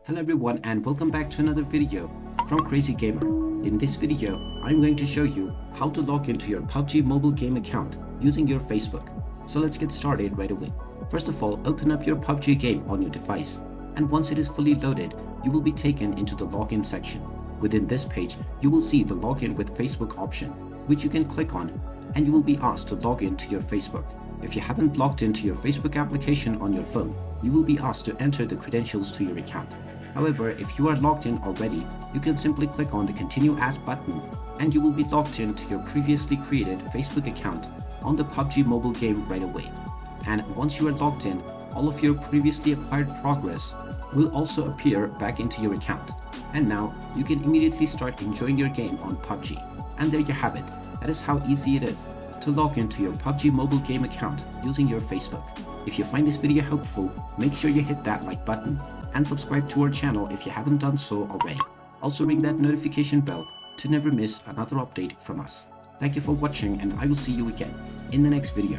Hello everyone and welcome back to another video from Crazy Gamer. In this video, I'm going to show you how to log into your PUBG mobile game account using your Facebook. So let's get started right away. First of all, open up your PUBG game on your device, and once it is fully loaded, you will be taken into the login section. Within this page, you will see the login with Facebook option, which you can click on, and you will be asked to log in to your Facebook. If you haven't logged into your Facebook application on your phone, you will be asked to enter the credentials to your account. However, if you are logged in already, you can simply click on the Continue As button and you will be logged in to your previously created Facebook account on the PUBG mobile game right away. And once you are logged in, all of your previously acquired progress will also appear back into your account. And now you can immediately start enjoying your game on PUBG. And there you have it. That is how easy it is to log into your PUBG mobile game account using your Facebook. If you find this video helpful, make sure you hit that like button and subscribe to our channel if you haven't done so already. Also ring that notification bell to never miss another update from us. Thank you for watching, and I will see you again in the next video.